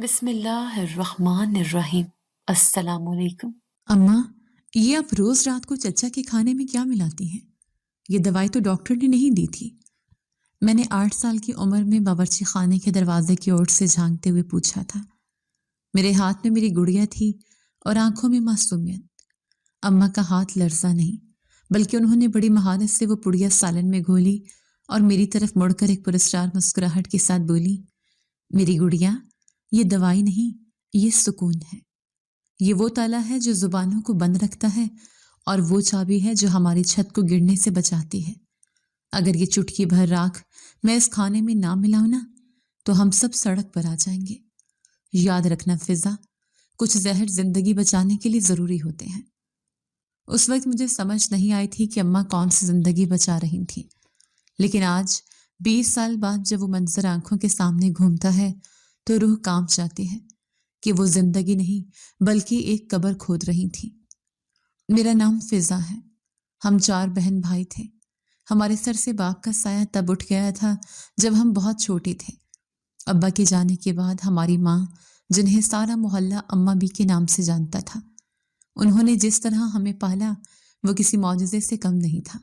بسم اللہ الرحمن الرحیم۔ السلام علیکم۔ اماں، یہ آپ روز رات کو چچا کے کھانے میں کیا ملاتی ہیں؟ یہ دوائی تو ڈاکٹر نے نہیں دی تھی۔ میں نے 8 سال کی عمر میں باورچی خانے کے دروازے کی اوٹ سے جھانکتے ہوئے پوچھا تھا۔ میرے ہاتھ میں میری گڑیا تھی اور آنکھوں میں معصومیت۔ اماں کا ہاتھ لرزا نہیں، بلکہ انہوں نے بڑی مہارت سے وہ پڑیا سالن میں گھولی اور میری طرف مڑ کر ایک پرسرار مسکراہٹ کے ساتھ بولی، میری گڑیا، یہ دوائی نہیں، یہ سکون ہے۔ یہ وہ تالا ہے جو زبانوں کو بند رکھتا ہے اور وہ چابی ہے جو ہماری چھت کو گرنے سے بچاتی ہے۔ اگر یہ چٹکی بھر راکھ میں اس کھانے میں نہ ملاؤں نا تو ہم سب سڑک پر آ جائیں گے۔ یاد رکھنا فضا، کچھ زہر زندگی بچانے کے لیے ضروری ہوتے ہیں۔ اس وقت مجھے سمجھ نہیں آئی تھی کہ اماں کون سی زندگی بچا رہی تھی، لیکن آج 20 سال بعد جب وہ منظر آنکھوں کے سامنے گھومتا ہے تو روح کانپ جاتی ہے کہ وہ زندگی نہیں بلکہ ایک قبر کھود رہی تھی۔ میرا نام فضا ہے۔ ہم 4 بہن بھائی تھے۔ ہمارے سر سے باپ کا سایہ تب اٹھ گیا تھا جب ہم بہت چھوٹے تھے۔ ابا کے جانے کے بعد ہماری ماں، جنہیں سارا محلہ اماں بی کے نام سے جانتا تھا، انہوں نے جس طرح ہمیں پالا وہ کسی معجزے سے کم نہیں تھا۔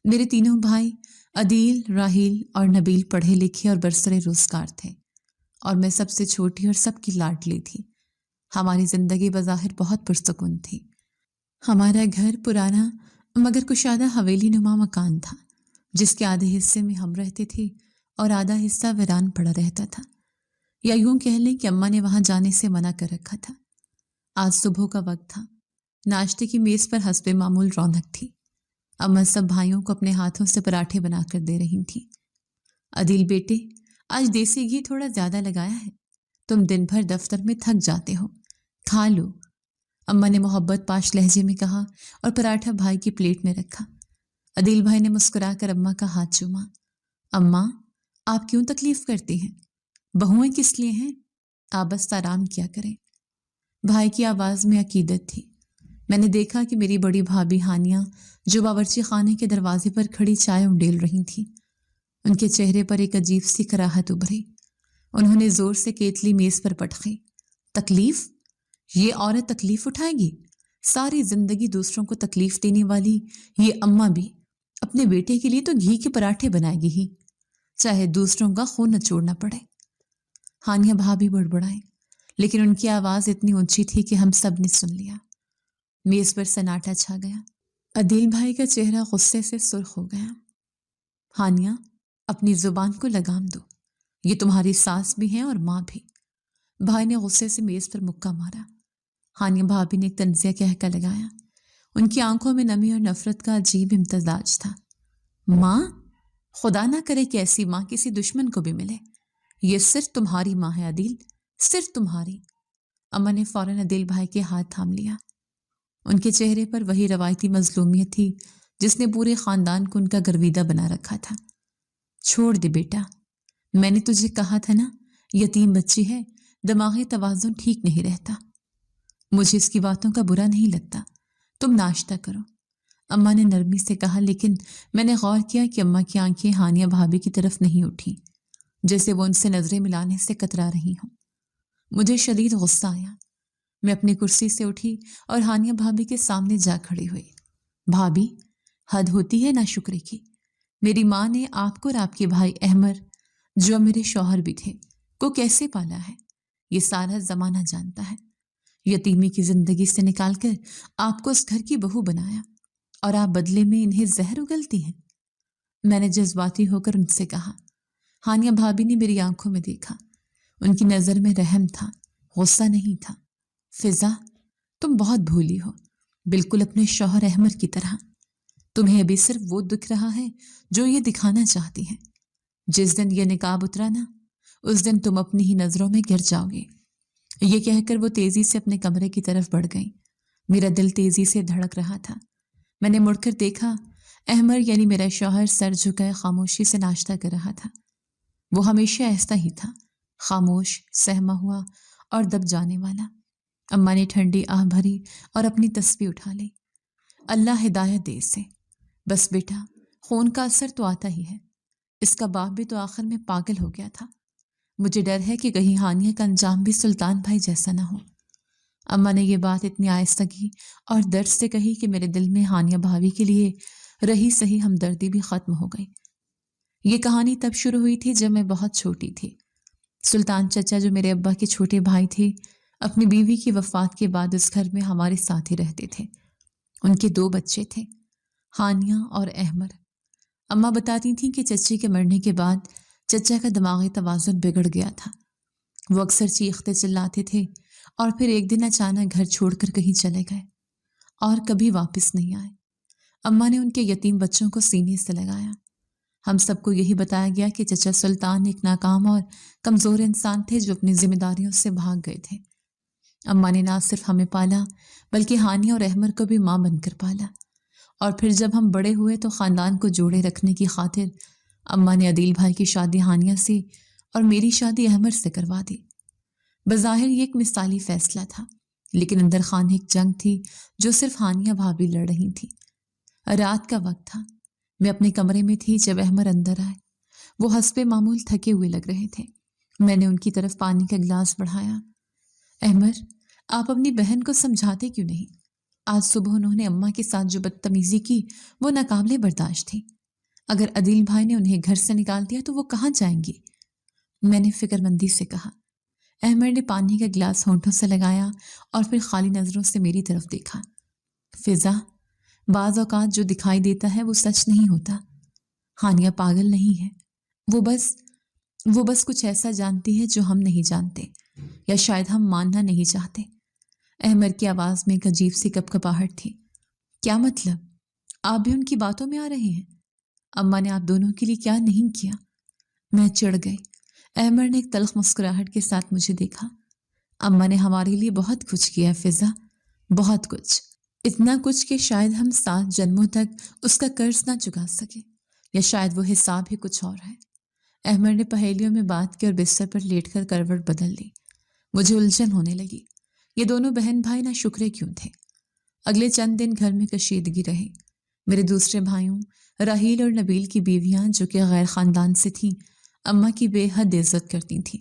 میرے تینوں بھائی عدیل، راحیل اور نبیل پڑھے لکھے اور برسر روزگار تھے، اور میں سب سے چھوٹی اور سب کی لاڈلی تھی۔ ہماری زندگی بظاہر بہت پرسکون تھی۔ ہمارا گھر پرانا مگر کشادہ حویلی نما مکان تھا، جس کے آدھے حصے میں ہم رہتے تھے اور آدھا حصہ ویران پڑا رہتا تھا، یا یوں کہہ لیں کہ اماں نے وہاں جانے سے منع کر رکھا تھا۔ آج صبح کا وقت تھا۔ ناشتے کی میز پر حسب معمول رونق تھی۔ اماں سب بھائیوں کو اپنے ہاتھوں سے پراٹھے بنا کر دے رہی تھیں۔ عدیل بیٹے، آج دیسی گھی تھوڑا زیادہ لگایا ہے، تم دن بھر دفتر میں تھک جاتے ہو، کھا لو، اماں نے محبت پاش لہجے میں کہا اور پراٹھا بھائی کی پلیٹ میں رکھا۔ عدیل بھائی نے مسکرا کر اماں کا ہاتھ چوما۔ اماں، آپ کیوں تکلیف کرتی ہیں؟ بہوئیں کس لیے ہیں؟ آپ بس آرام کیا کریں۔ بھائی کی آواز میں عقیدت تھی۔ میں نے دیکھا کہ میری بڑی بھابھی ہانیہ، جو باورچی خانے کے دروازے پر کھڑی چائے انڈیل رہی تھی، ان کے چہرے پر ایک عجیب سی کراہت ابھری۔ انہوں نے زور سے کیتلی میز پر پٹکی۔ تکلیف؟ یہ عورت تکلیف اٹھائے گی؟ ساری زندگی دوسروں کو تکلیف دینے والی یہ اماں بھی اپنے بیٹے کے لیے تو گھی کے پراٹھے بنائے گی ہی، چاہے دوسروں کا خون نچوڑنا پڑے۔ ہانیہ بھابھی بڑبڑائیں، لیکن ان کی آواز اتنی اونچی تھی کہ ہم سب نے سن لیا۔ میز پر سناٹا چھا گیا۔ عدیل بھائی کا چہرہ غصے سے سرخ ہو گیا۔ ہانیہ، اپنی زبان کو لگام دو، یہ تمہاری ساس بھی ہیں اور ماں بھی۔ بھائی نے غصے سے میز پر مکہ مارا۔ ہانیہ بھابھی نے ایک طنزیہ کہکا لگایا۔ ان کی آنکھوں میں نمی اور نفرت کا عجیب امتزاج تھا۔ ماں؟ خدا نہ کرے کہ ایسی ماں کسی دشمن کو بھی ملے۔ یہ صرف تمہاری ماں ہے عدیل، صرف تمہاری۔ اماں نے فوراً عدیل بھائی کے ہاتھ تھام لیا۔ ان کے چہرے پر وہی روایتی مظلومیت تھی جس نے پورے خاندان کو ان کا گرویدہ بنا رکھا تھا۔ چھوڑ دے بیٹا، میں نے تجھے کہا تھا نا، یتیم بچی ہے، دماغی توازن ٹھیک نہیں رہتا۔ مجھے اس کی باتوں کا برا نہیں لگتا، تم ناشتہ کرو، اماں نے نرمی سے کہا، لیکن میں نے غور کیا کہ اماں کی آنکھیں ہانیہ بھابھی کی طرف نہیں اٹھی، جیسے وہ ان سے نظریں ملانے سے کترا رہی ہوں۔ مجھے شدید غصہ آیا۔ میں اپنی کرسی سے اٹھی اور ہانیہ بھابھی کے سامنے جا کھڑی ہوئی۔ بھابھی، حد ہوتی ہے ناشکری کی۔ میری ماں نے آپ کو اور آپ کے بھائی احمر، جو میرے شوہر بھی تھے، کو کیسے پالا ہے، یہ سارا زمانہ جانتا ہے۔ یتیمی کی زندگی سے نکال کر آپ کو اس گھر کی بہو بنایا، اور آپ بدلے میں انہیں زہر اگلتی ہیں۔ میں نے جذباتی ہو کر ان سے کہا۔ ہانیہ بھابھی نے میری آنکھوں میں دیکھا۔ ان کی نظر میں رحم تھا، غصہ نہیں تھا۔ فضا، تم بہت بھولی ہو، بالکل اپنے شوہر احمر کی طرح۔ تمہیں ابھی صرف وہ دکھ رہا ہے جو یہ دکھانا چاہتی ہیں۔ جس دن یہ نقاب اترا نا، اس دن تم اپنی ہی نظروں میں گر جاؤ گے۔ یہ کہہ کر وہ تیزی سے اپنے کمرے کی طرف بڑھ گئیں۔ میرا دل تیزی سے دھڑک رہا تھا۔ میں نے مڑ کر دیکھا، احمر یعنی میرا شوہر سر جھکائے خاموشی سے ناشتہ کر رہا تھا۔ وہ ہمیشہ ایسا ہی تھا، خاموش، سہما ہوا اور دب جانے والا۔ اماں نے ٹھنڈی آہ بھری اور اپنی تسبیح اٹھا لی۔ اللہ ہدایت دے اسے۔ بس بیٹا، خون کا اثر تو آتا ہی ہے، اس کا باپ بھی تو آخر میں پاگل ہو گیا تھا۔ مجھے ڈر ہے کہ کہیں ہانیہ کا انجام بھی سلطان بھائی جیسا نہ ہو۔ اماں نے یہ بات اتنی آہستگی اور درد سے کہی کہ میرے دل میں ہانیہ بھابھی کے لیے رہی سہی ہمدردی بھی ختم ہو گئی۔ یہ کہانی تب شروع ہوئی تھی جب میں بہت چھوٹی تھی۔ سلطان چچا جو میرے ابا کے چھوٹے بھائی تھے، اپنی بیوی کی وفات کے بعد اس گھر میں ہمارے ساتھ ہی رہتے تھے۔ ان کے 2 بچے تھے، ہانیہ اور احمر۔ اماں بتاتی تھیں کہ چچے کے مرنے کے بعد چچا کا دماغی توازن بگڑ گیا تھا۔ وہ اکثر چیختے چلاتے تھے اور پھر ایک دن اچانک گھر چھوڑ کر کہیں چلے گئے اور کبھی واپس نہیں آئے۔ اماں نے ان کے یتیم بچوں کو سینے سے لگایا۔ ہم سب کو یہی بتایا گیا کہ چچا سلطان ایک ناکام اور کمزور انسان تھے جو اپنی ذمہ داریوں سے بھاگ گئے تھے۔ اماں نے نہ صرف ہمیں پالا بلکہ ہانیہ اور احمر کو بھی ماں بن کر پالا، اور پھر جب ہم بڑے ہوئے تو خاندان کو جوڑے رکھنے کی خاطر اماں نے عدیل بھائی کی شادی ہانیہ سے اور میری شادی احمر سے کروا دی۔ بظاہر یہ ایک مثالی فیصلہ تھا، لیکن اندر خانے ایک جنگ تھی جو صرف ہانیہ بھابھی لڑ رہی تھی۔ رات کا وقت تھا، میں اپنے کمرے میں تھی جب احمر اندر آئے۔ وہ حسب معمول تھکے ہوئے لگ رہے تھے۔ میں نے ان کی طرف پانی کا گلاس بڑھایا۔ احمر، آپ اپنی بہن کو سمجھاتے کیوں نہیں؟ آج صبح انہوں نے اماں کے ساتھ جو بدتمیزی کی وہ ناقابل برداشت تھی۔ اگر عدیل بھائی نے انہیں گھر سے نکال دیا تو وہ کہاں جائیں گی؟ میں نے فکر مندی سے کہا۔ احمر نے پانی کا گلاس ہونٹوں سے لگایا اور پھر خالی نظروں سے میری طرف دیکھا۔ فضا، بعض اوقات جو دکھائی دیتا ہے وہ سچ نہیں ہوتا۔ ہانیہ پاگل نہیں ہے، وہ بس کچھ ایسا جانتی ہے جو ہم نہیں جانتے، یا شاید ہم ماننا نہیں چاہتے۔ احمر کی آواز میں ایک عجیب سی کپکپاہٹ تھی۔ کیا مطلب؟ آپ بھی ان کی باتوں میں آ رہے ہیں؟ اماں نے آپ دونوں کے لیے کیا نہیں کیا؟ میں چڑھ گئی۔ احمر نے ایک تلخ مسکراہٹ کے ساتھ مجھے دیکھا۔ اماں نے ہمارے لیے بہت کچھ کیا فضا، بہت کچھ، اتنا کچھ کہ شاید ہم 7 جنموں تک اس کا قرض نہ چکا سکے، یا شاید وہ حساب ہی کچھ اور ہے۔ احمر نے پہیلیوں میں بات کی اور بستر پر لیٹ کر کروٹ بدل لی۔ مجھے الجھن ہونے لگی۔ یہ دونوں بہن بھائی نہ شکرے کیوں تھے؟ اگلے چند دن گھر میں کشیدگی رہی۔ میرے دوسرے بھائیوں راحیل اور نبیل کی بیویاں جو کہ غیر خاندان سے تھیں اماں کی بے حد عزت کرتی تھیں۔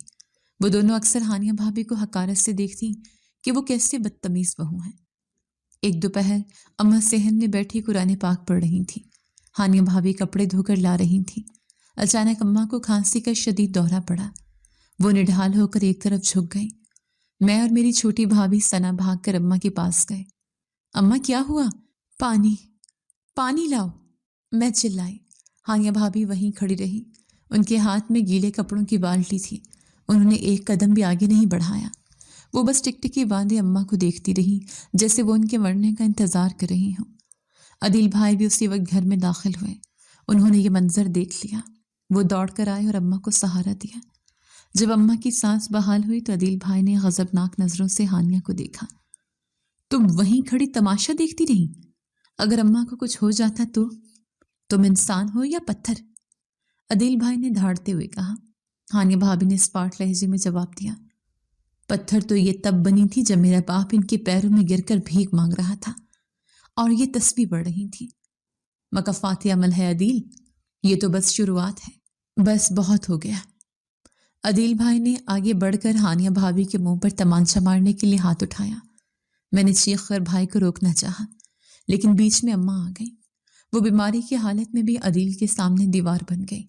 وہ دونوں اکثر ہانیہ بھابھی کو حقارت سے دیکھتی کہ وہ کیسے بدتمیز بہو ہیں۔ ایک دوپہر اماں صحن میں بیٹھی قرآن پاک پڑھ رہی تھی۔ ہانیہ بھابھی کپڑے دھو کر لا رہی تھی۔ اچانک اماں کو کھانسی کا شدید دورہ پڑا۔ وہ نڈھال ہو کر ایک طرف جھک گئی۔ میں اور میری چھوٹی بھابھی ثنا بھاگ کر اماں کے پاس گئے۔ اماں کیا ہوا؟ پانی لاؤ، میں چلائی۔ ہانیہ بھابھی وہیں کھڑی رہی۔ ان کے ہاتھ میں گیلے کپڑوں کی بالٹی تھی۔ انہوں نے ایک قدم بھی آگے نہیں بڑھایا۔ وہ بس ٹکٹکی باندھے اماں کو دیکھتی رہی جیسے وہ ان کے مرنے کا انتظار کر رہی ہوں۔ عدیل بھائی بھی اسی وقت گھر میں داخل ہوئے۔ انہوں نے یہ منظر دیکھ لیا۔ وہ دوڑ کر آئے اور اماں کو سہارا دیا۔ جب اماں کی سانس بحال ہوئی تو عدیل بھائی نے غضبناک نظروں سے ہانیہ کو دیکھا۔ تم وہیں کھڑی تماشا دیکھتی رہی؟ اگر اماں کو کچھ ہو جاتا تو؟ تم انسان ہو یا پتھر؟ عدیل بھائی نے دھاڑتے ہوئے کہا۔ ہانیہ بھابھی نے اسپاٹ لہجے میں جواب دیا، پتھر تو یہ تب بنی تھی جب میرا باپ ان کے پیروں میں گر کر بھیک مانگ رہا تھا اور یہ تسبیح پڑھ رہی تھی۔ مکفات عمل ہے عدیل، یہ تو بس شروعات ہے، بس بہت ہو گیا۔ عدیل بھائی نے آگے بڑھ کر ہانیہ بھابھی کے منہ پر تمانچہ مارنے کے لیے ہاتھ اٹھایا۔ میں نے چیخ کر بھائی کو روکنا چاہا، لیکن بیچ میں اماں آ گئی۔ وہ بیماری کی حالت میں بھی عدیل کے سامنے دیوار بن گئی۔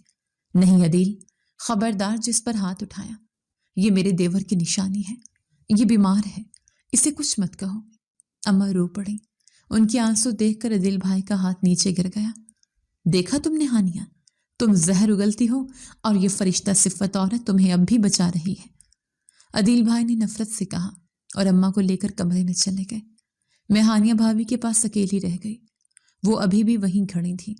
نہیں عدیل، خبردار جس پر ہاتھ اٹھایا، یہ میرے دیور کی نشانی ہے، یہ بیمار ہے، اسے کچھ مت کہو۔ اماں رو پڑی۔ ان کی آنسو دیکھ کر عدیل بھائی کا ہاتھ نیچے گر گیا۔ دیکھا تم نے ہانیہ، تم زہر اگلتی ہو اور یہ فرشتہ صفت عورت تمہیں اب بھی بچا رہی ہے۔ عدیل بھائی نے نفرت سے کہا اور اماں کو لے کر کمرے میں چلے گئے۔ میں ہانیہ بھابھی کے پاس اکیلی رہ گئی۔ وہ ابھی بھی وہیں کھڑی تھی۔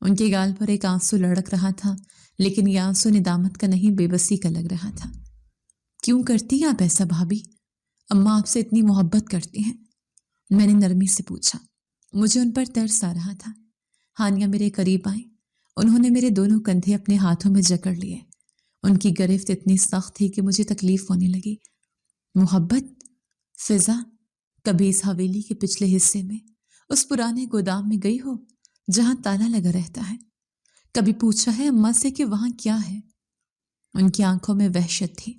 ان کے گال پر ایک آنسو لڑک رہا تھا، لیکن یہ آنسو ندامت کا نہیں، بے بسی کا لگ رہا تھا۔ کیوں کرتی آپ ایسا بھابھی؟ اماں آپ سے اتنی محبت کرتی ہیں؟ میں نے نرمی سے پوچھا۔ مجھے ان پر ترس آ رہا تھا۔ ہانیہ میرے قریب آئی۔ انہوں نے میرے دونوں کندھے اپنے ہاتھوں میں جکڑ لیے۔ ان کی گرفت اتنی سخت تھی کہ مجھے تکلیف ہونے لگی۔ محبت؟ فضا، کبھی اس حویلی کے پچھلے حصے میں، اس پرانے گودام میں گئی ہو جہاں تالا لگا رہتا ہے؟ کبھی پوچھا ہے اماں سے کہ وہاں کیا ہے؟ ان کی آنکھوں میں وحشت تھی۔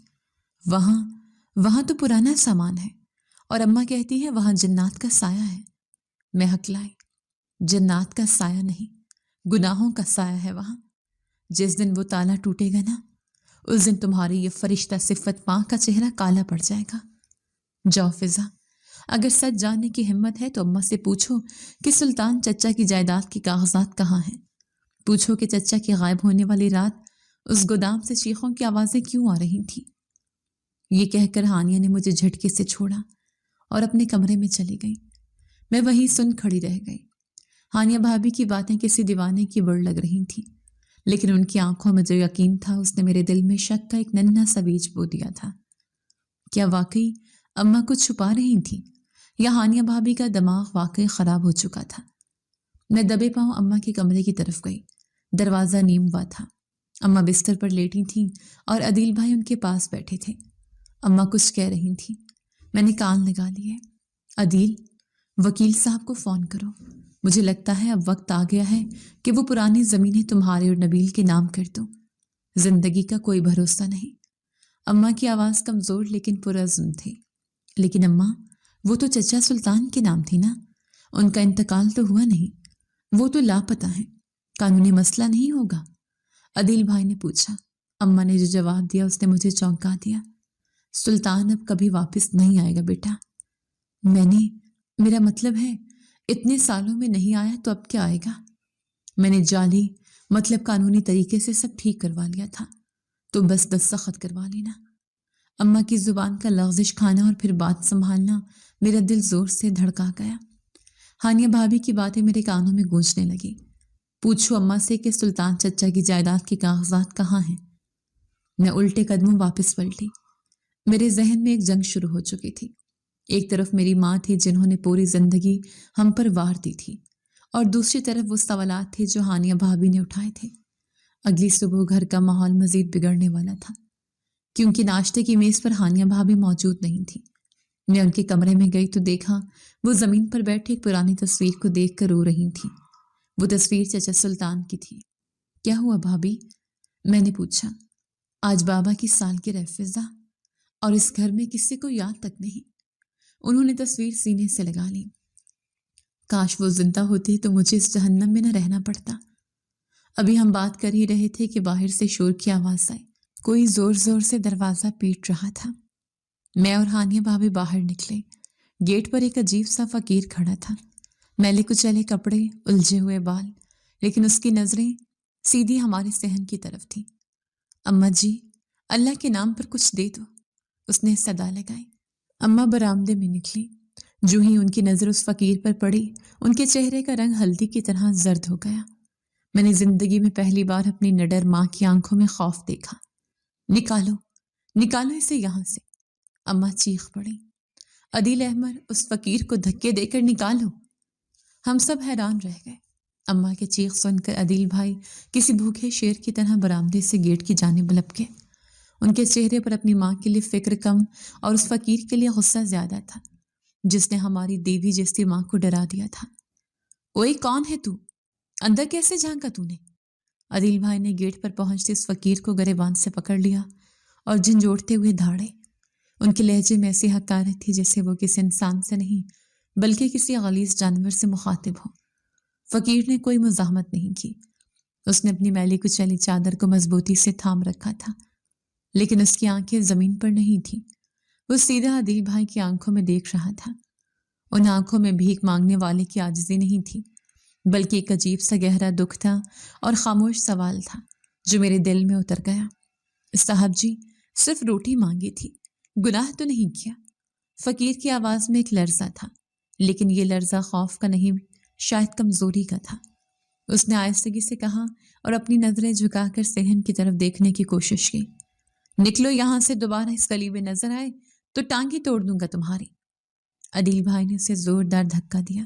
وہاں تو پرانا سامان ہے، اور اماں کہتی ہے وہاں جنات کا سایہ ہے۔ میں ہکلائی، جنات کا سایہ نہیں، گناہوں کا سایہ ہے وہاں۔ جس دن وہ تالا ٹوٹے گا نا، اس دن تمہاری یہ فرشتہ صفت ماں کا چہرہ کالا پڑ جائے گا۔ جاؤ فضا، اگر سچ جاننے کی ہمت ہے تو اماں سے پوچھو کہ سلطان چچا کی جائیداد کے کاغذات کہاں ہیں۔ پوچھو کہ چچا کی غائب ہونے والی رات اس گودام سے چیخوں کی آوازیں کیوں آ رہی تھیں۔ یہ کہہ کر ہانیہ نے مجھے جھٹکے سے چھوڑا اور اپنے کمرے میں چلی گئی۔ میں وہیں سن کھڑی رہ گئی۔ ہانیہ بھابھی کی باتیں کسی دیوانے کی بڑ لگ رہی تھیں، لیکن ان کی آنکھوں میں جو یقین تھا اس نے میرے دل میں شک کا ایک ننھا سا بیج بو دیا تھا۔ کیا واقعی اماں کچھ چھپا رہی تھیں، یا ہانیہ بھابھی کا دماغ واقعی خراب ہو چکا تھا؟ میں دبے پاؤں اماں کے کمرے کی طرف گئی۔ دروازہ نیم ہوا تھا۔ اماں بستر پر لیٹی تھیں اور عدیل بھائی ان کے پاس بیٹھے تھے۔ اماں کچھ کہہ رہی تھیں۔ میں نے کان لگا لیے۔ عدیل، وکیل صاحب کو فون کرو، مجھے لگتا ہے اب وقت آ گیا ہے کہ وہ پرانی زمینیں تمہارے اور نبیل کے نام کر دو۔ زندگی کا کوئی بھروسہ نہیں۔ اماں کی آواز کمزور لیکن پرعزم تھی۔ لیکن اماں، وہ تو چچا سلطان کے نام تھی نا، ان کا انتقال تو ہوا نہیں، وہ تو لاپتہ ہیں، قانونی مسئلہ نہیں ہوگا؟ عدیل بھائی نے پوچھا۔ اماں نے جو جواب دیا اس نے مجھے چونکا دیا۔ سلطان اب کبھی واپس نہیں آئے گا بیٹا۔ میرا مطلب ہے اتنے سالوں میں نہیں آیا تو اب کیا آئے گا؟ میں نے جعلی مطلب قانونی طریقے سے سب ٹھیک کروا لیا تھا، تو بس دستخط کروا لینا۔ اماں کی زبان کا لغزش کھانا اور پھر بات سنبھالنا میرا دل زور سے دھڑکا گیا۔ ہانیہ بھابھی کی باتیں میرے کانوں میں گونجنے لگی۔ پوچھو اماں سے کہ سلطان چچا کی جائیداد کے کاغذات کہاں ہیں۔ میں الٹے قدموں واپس پلٹی۔ میرے ذہن میں ایک جنگ شروع ہو چکی تھی۔ ایک طرف میری ماں تھی جنہوں نے پوری زندگی ہم پر وار دی تھی، اور دوسری طرف وہ سوالات تھے جو ہانیہ بھابھی نے اٹھائے تھے۔ اگلی صبح گھر کا ماحول مزید بگڑنے والا تھا، کیونکہ ناشتے کی میز پر ہانیہ بھابھی موجود نہیں تھی۔ میں ان کے کمرے میں گئی تو دیکھا وہ زمین پر بیٹھے ایک پرانی تصویر کو دیکھ کر رو رہی تھی۔ وہ تصویر چچا سلطان کی تھی۔ کیا ہوا بھابھی؟ میں نے پوچھا۔ آج بابا کی سالگرہ فضا، اور اس گھر میں کسی کو یاد تک نہیں۔ انہوں نے تصویر سینے سے لگا لی۔ کاش وہ زندہ ہوتے تو مجھے اس جہنم میں نہ رہنا پڑتا۔ ابھی ہم بات کر ہی رہے تھے کہ باہر سے شور کی آواز آئی۔ کوئی زور زور سے دروازہ پیٹ رہا تھا۔ میں اور ہانیہ بھابھی باہر نکلے۔ گیٹ پر ایک عجیب سا فقیر کھڑا تھا، میلے کچیلے کپڑے، الجھے ہوئے بال، لیکن اس کی نظریں سیدھی ہمارے صحن کی طرف تھی۔ اماں جی، اللہ کے نام پر کچھ دے دو، اس نے صدا لگائی۔ اماں برآمدے میں نکلی۔ جو ہی ان کی نظر اس فقیر پر پڑی، ان کے چہرے کا رنگ ہلدی کی طرح زرد ہو گیا۔ میں نے زندگی میں پہلی بار اپنی نڈر ماں کی آنکھوں میں خوف دیکھا۔ نکالو، نکالو اسے یہاں سے، اماں چیخ پڑی۔ عدیل احمد، اس فقیر کو دھکے دے کر نکالو۔ ہم سب حیران رہ گئے۔ اماں کے چیخ سن کر عدیل بھائی کسی بھوکے شیر کی طرح برآمدے سے گیٹ کی جانب لپکے۔ ان کے چہرے پر اپنی ماں کے لیے فکر کم اور اس فقیر کے لیے غصہ زیادہ تھا، جس نے ہماری دیوی جیسی ماں کو ڈرا دیا تھا۔ اوئے، کون ہے تو؟ اندر کیسے جھانکا تو نے؟ عدیل بھائی نے گیٹ پر پہنچتے اس فقیر کو گریبان سے پکڑ لیا اور جھنجھوڑتے ہوئے دھاڑے۔ ان کے لہجے میں ایسی حقارت تھی جیسے وہ کسی انسان سے نہیں بلکہ کسی غلیظ جانور سے مخاطب ہو۔ فقیر نے کوئی مزاحمت نہیں کی۔ اس نے اپنی میلی کچیلی چادر کو مضبوطی سے تھام رکھا تھا، لیکن اس کی آنکھیں زمین پر نہیں تھیں۔ وہ سیدھا عدیل بھائی کی آنکھوں میں دیکھ رہا تھا۔ ان آنکھوں میں بھیک مانگنے والے کی عاجزی نہیں تھی، بلکہ ایک عجیب سا گہرا دکھ تھا اور خاموش سوال تھا جو میرے دل میں اتر گیا۔ صاحب جی، صرف روٹی مانگی تھی، گناہ تو نہیں کیا۔ فقیر کی آواز میں ایک لرزہ تھا، لیکن یہ لرزہ خوف کا نہیں، شاید کمزوری کا تھا۔ اس نے آہستگی سے کہا اور اپنی نظریں جھکا کر صحن کی طرف دیکھنے کی کوشش کی۔ نکلو یہاں سے، دوبارہ اس گلی میں نظر آئے تو ٹانگیں توڑ دوں گا تمہاری۔ عدیل بھائی نے اسے زوردار دھکا دیا۔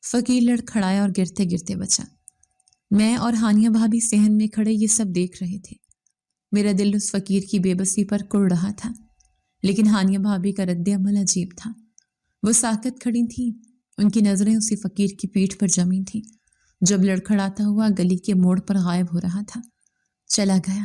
فقیر لڑکھڑایا اور گرتے گرتے بچا۔ میں اور ہانیہ بھابھی صحن میں کھڑے یہ سب دیکھ رہے تھے۔ میرا دل اس فقیر کی بے بسی پر کڑ رہا تھا، لیکن ہانیہ بھابھی کا رد عمل عجیب تھا۔ وہ ساکت کھڑی تھیں، ان کی نظریں اسی فقیر کی پیٹھ پر جمی تھیں، جب لڑکھڑاتا ہوا گلی کے موڑ پر غائب ہو رہا تھا۔ چلا گیا،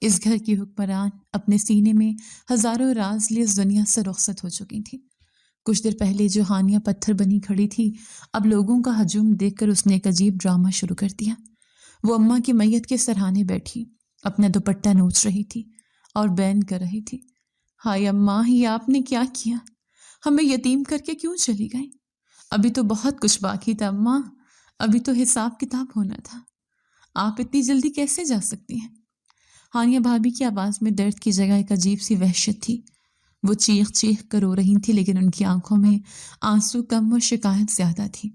اس گھر کی حکمران اپنے سینے میں ہزاروں راز لیے اس دنیا سے رخصت ہو چکی تھی۔ کچھ دیر پہلے جو ہانیہ پتھر بنی کھڑی تھی، اب لوگوں کا ہجوم دیکھ کر اس نے ایک عجیب ڈرامہ شروع کر دیا۔ وہ اماں کی میت کے سرہانے بیٹھی اپنا دوپٹہ نوچ رہی تھی اور بین کر رہی تھی، ہائے اماں، یہ آپ نے کیا کیا؟ ہمیں یتیم کر کے کیوں چلی گئیں؟ ابھی تو بہت کچھ باقی تھا اماں، ابھی تو حساب کتاب ہونا تھا، آپ اتنی جلدی کیسے جا سکتی ہیں؟ ہانیہ بھابھی کی آواز میں درد کی جگہ ایک عجیب سی وحشت تھی۔ وہ چیخ چیخ کر رو رہی تھی، لیکن ان کی آنکھوں میں آنسو کم اور شکایت زیادہ تھی۔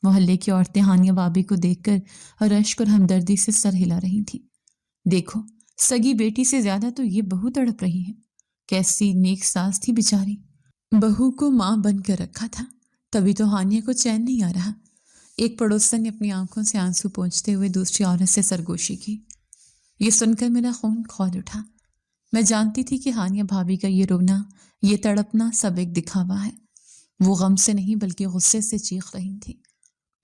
محلے کی عورتیں ہانیہ بھابھی کو دیکھ کر رشک اور ہمدردی سے سر ہلا رہی تھی۔ دیکھو، سگی بیٹی سے زیادہ تو یہ بہو تڑپ رہی ہے، کیسی نیک ساز تھی بیچاری، بہو کو ماں بن کر رکھا تھا، تبھی تو ہانیہ کو چین نہیں آ رہا۔ ایک پڑوسن نے اپنی آنکھوں سے آنسو پونچھتے ہوئے دوسری عورت سے سرگوشی کی۔ یہ سن کر میرا خون کھول اٹھا۔ میں جانتی تھی کہ ہانیہ بھابھی کا یہ رونا، یہ تڑپنا سب ایک دکھاوا ہے۔ وہ غم سے نہیں بلکہ غصے سے چیخ رہی تھی۔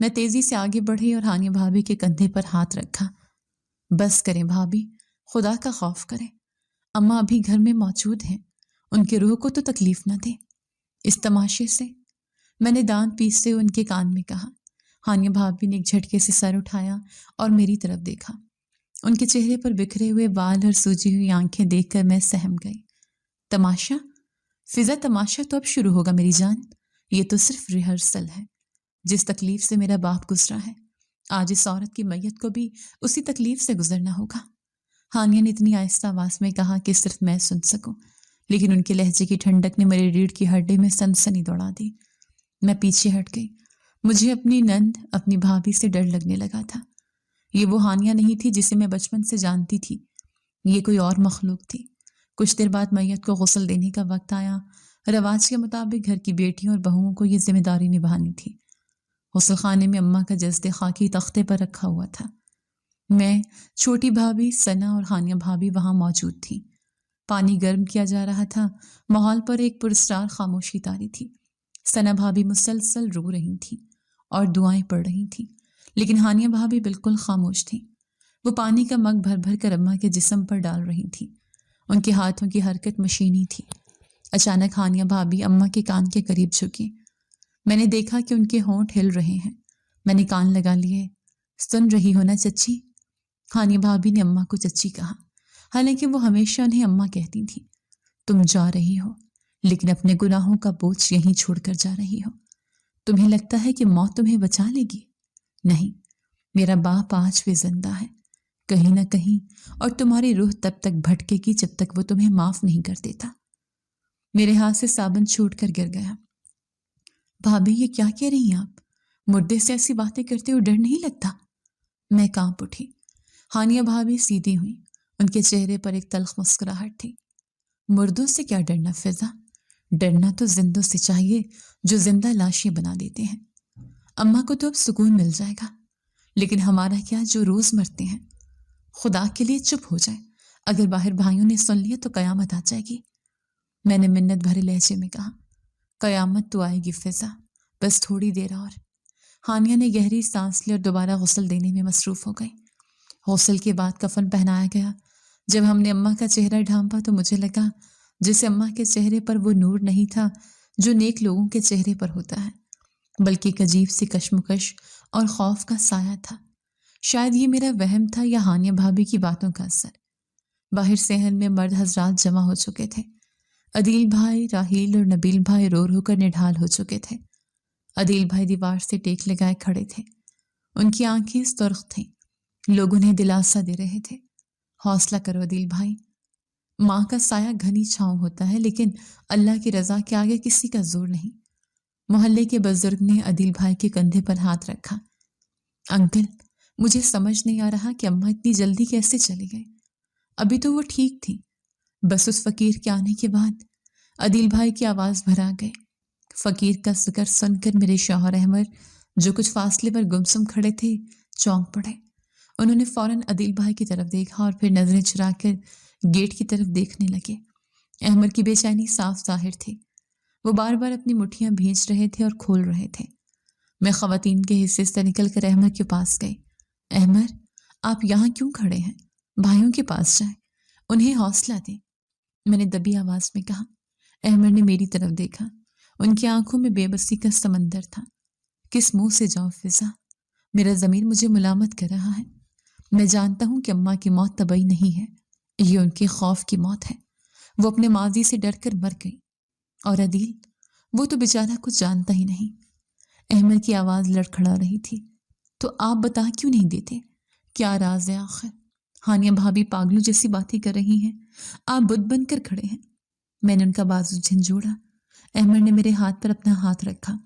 میں تیزی سے آگے بڑھی اور ہانیہ بھابھی کے کندھے پر ہاتھ رکھا۔ بس کریں بھابھی، خدا کا خوف کریں، اماں ابھی گھر میں موجود ہیں، ان کے روح کو تو تکلیف نہ دیں۔ اس تماشے سے میں نے دانت پیستے ہوئے ان کے کان میں کہا۔ ہانیہ بھابھی نے ایک جھٹکے سے سر اٹھایا اور میری طرف دیکھا۔ ان کے چہرے پر بکھرے ہوئے بال اور سوجی ہوئی آنکھیں دیکھ کر میں سہم گئی۔ تماشا؟ فضا، تماشا تو اب شروع ہوگا میری جان، یہ تو صرف ریہرسل ہے۔ جس تکلیف سے میرا باپ گزرا ہے، آج اس عورت کی میت کو بھی اسی تکلیف سے گزرنا ہوگا۔ ہانیہ نے اتنی آہستہ آواز میں کہا کہ صرف میں سن سکوں، لیکن ان کے لہجے کی ٹھنڈک نے میری ریڑھ کی ہڈی میں سنسنی دوڑا دی۔ میں پیچھے ہٹ گئی۔ مجھے اپنی نند، اپنی بھابھی سے ڈر لگنے لگا تھا۔ یہ وہ ہانیہ نہیں تھی جسے میں بچپن سے جانتی تھی، یہ کوئی اور مخلوق تھی۔ کچھ دیر بعد میت کو غسل دینے کا وقت آیا۔ رواج کے مطابق گھر کی بیٹیوں اور بہوؤں کو یہ ذمہ داری نبھانی تھی۔ غسل خانے میں اماں کا جسد خاکی تختے پر رکھا ہوا تھا۔ میں، چھوٹی بھابھی، ثنا اور ہانیہ بھابھی وہاں موجود تھی۔ پانی گرم کیا جا رہا تھا، ماحول پر ایک پراسرار خاموشی طاری تھی۔ ثنا بھابھی مسلسل رو رہی تھی اور دعائیں پڑھ رہی تھی، لیکن ہانیہ بھابھی بالکل خاموش تھی۔ وہ پانی کا مگ بھر بھر کر اماں کے جسم پر ڈال رہی تھی۔ ان کے ہاتھوں کی حرکت مشینی تھی۔ اچانک ہانیہ بھابھی اماں کے کان کے قریب جھکی۔ میں نے دیکھا کہ ان کے ہونٹ ہل رہے ہیں۔ میں نے کان لگا لیے۔ سن رہی ہو نا چچی؟ ہانیہ بھابھی نے اماں کو چچی کہا، حالانکہ وہ ہمیشہ انہیں اماں کہتی تھی۔ تم جا رہی ہو، لیکن اپنے گناہوں کا بوجھ یہیں چھوڑ کر جا رہی ہو۔ تمہیں لگتا ہے کہ موت تمہیں بچا لے گی؟ نہیں، میرا باپ آج بھی زندہ ہے، کہیں نہ کہیں، اور تمہاری روح تب تک بھٹکے گی جب تک وہ تمہیں معاف نہیں کر دیتا۔ میرے ہاتھ سے صابن چھوٹ کر گر گیا۔ بھابھی، یہ کیا کہہ رہی ہیں آپ؟ مردے سے ایسی باتیں کرتے ہوئے ڈر نہیں لگتا؟ میں کانپ اٹھی۔ ہانیہ بھابھی سیدھی ہوئی، ان کے چہرے پر ایک تلخ مسکراہٹ تھی۔ مردوں سے کیا ڈرنا فضا، ڈرنا تو زندوں سے چاہیے جو زندہ لاشیں بنا دیتے ہیں۔ اماں کو تو اب سکون مل جائے گا، لیکن ہمارا کیا جو روز مرتے ہیں؟ خدا کے لیے چپ ہو جائے، اگر باہر بھائیوں نے سن لیا تو قیامت آ جائے گی۔ میں نے منت بھرے لہجے میں کہا، قیامت تو آئے گی فضا، بس تھوڑی دیر اور۔ ہانیہ نے گہری سانس لی اور دوبارہ غسل دینے میں مصروف ہو گئی۔ غسل کے بعد کفن پہنایا گیا۔ جب ہم نے اماں کا چہرہ ڈھانپا تو مجھے لگا جیسے اماں کے چہرے پر وہ نور نہیں تھا جو نیک لوگوں کے چہرے پر ہوتا ہے، بلکہ ایک عجیب سی کشمکش اور خوف کا سایہ تھا۔ شاید یہ میرا وہم تھا یا ہانیہ بھابھی کی باتوں کا اثر۔ باہر صحن میں مرد حضرات جمع ہو چکے تھے۔ عدیل بھائی، راحیل اور نبیل بھائی رو رو کر نڈھال ہو چکے تھے۔ عدیل بھائی دیوار سے ٹیک لگائے کھڑے تھے، ان کی آنکھیں سرخ تھیں۔ لوگ انہیں دلاسا دے رہے تھے، حوصلہ کرو عدیل بھائی، ماں کا سایہ گھنی چھاؤں ہوتا ہے، لیکن اللہ کی رضا کے آگے کسی کا زور نہیں۔ محلے کے بزرگ نے عدیل بھائی کے کندھے پر ہاتھ رکھا۔ انکل، مجھے سمجھ نہیں آ رہا کہ اماں اتنی جلدی کیسے چلی گئی، ابھی تو وہ ٹھیک تھی۔ بس اس فقیر کے آنے کے بعد عدیل بھائی کی آواز بھرا گئی۔ فقیر کا ذکر سن کر میرے شوہر احمد، جو کچھ فاصلے پر گمسم کھڑے تھے، چونک پڑے۔ انہوں نے فوراً عدیل بھائی کی طرف دیکھا اور پھر نظریں چرا کر گیٹ کی طرف دیکھنے لگے۔ احمد کی بے چینی صاف ظاہر تھی، وہ بار بار اپنی مٹھیاں بھینچ رہے تھے اور کھول رہے تھے۔ میں خواتین کے حصے سے نکل کر احمد کے پاس گئی۔ احمد، آپ یہاں کیوں کھڑے ہیں؟ بھائیوں کے پاس جائیں، انہیں حوصلہ دے، میں نے دبی آواز میں کہا۔ احمد نے میری طرف دیکھا، ان کی آنکھوں میں بے بسی کا سمندر تھا۔ کس منہ سے جاؤں فضا؟ میرا ضمیر مجھے ملامت کر رہا ہے۔ میں جانتا ہوں کہ اماں کی موت طبعی نہیں ہے، یہ ان کے خوف کی موت ہے۔ وہ اپنے ماضی سے ڈر کر مر گئی۔ اور عدیل، وہ تو بیچارہ کچھ جانتا ہی نہیں۔ احمد کی آواز لڑکھڑا رہی تھی۔ تو آپ بتا کیوں نہیں دیتے؟ کیا راز ہے آخر؟ ہانیہ بھابھی پاگلوں جیسی باتیں کر رہی ہیں، آپ بت بن کر کھڑے ہیں۔ میں نے ان کا بازو جھنجھوڑا۔ احمد نے میرے ہاتھ پر اپنا ہاتھ رکھا،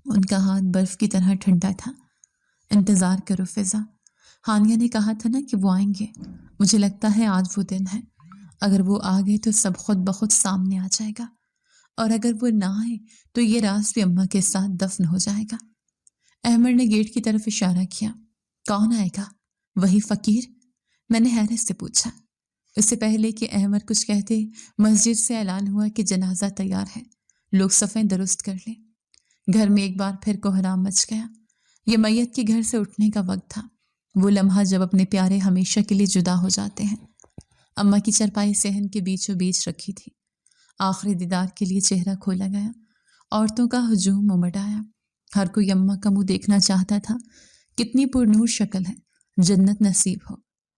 ان کا ہاتھ برف کی طرح ٹھنڈا تھا۔ انتظار کرو فضا، ہانیہ نے کہا تھا نا کہ وہ آئیں گے، مجھے لگتا ہے آج وہ دن ہے۔ اگر وہ آ گئے تو سب خود بخود سامنے آ جائے گا، اور اگر وہ نہ آئے تو یہ راز بھی اماں کے ساتھ دفن ہو جائے گا۔ احمد نے گیٹ کی طرف اشارہ کیا۔ کون آئے گا؟ وہی فقیر؟ میں نے حیرت سے پوچھا۔ اس سے پہلے کہ احمد کچھ کہتے، مسجد سے اعلان ہوا کہ جنازہ تیار ہے، لوگ صفیں درست کر لیں۔ گھر میں ایک بار پھر کوہرام مچ گیا۔ یہ میت کے گھر سے اٹھنے کا وقت تھا، وہ لمحہ جب اپنے پیارے ہمیشہ کے لیے جدا ہو جاتے ہیں۔ اماں کی چرپائی صحن کے بیچوں بیچ رکھی تھی۔ آخری دیدار کے لیے چہرہ کھولا گیا، عورتوں کا ہجوم امڑ آیا۔ ہر کوئی اماں کا منہ دیکھنا چاہتا تھا۔ کتنی پرنور شکل ہے، جنت نصیب ہو۔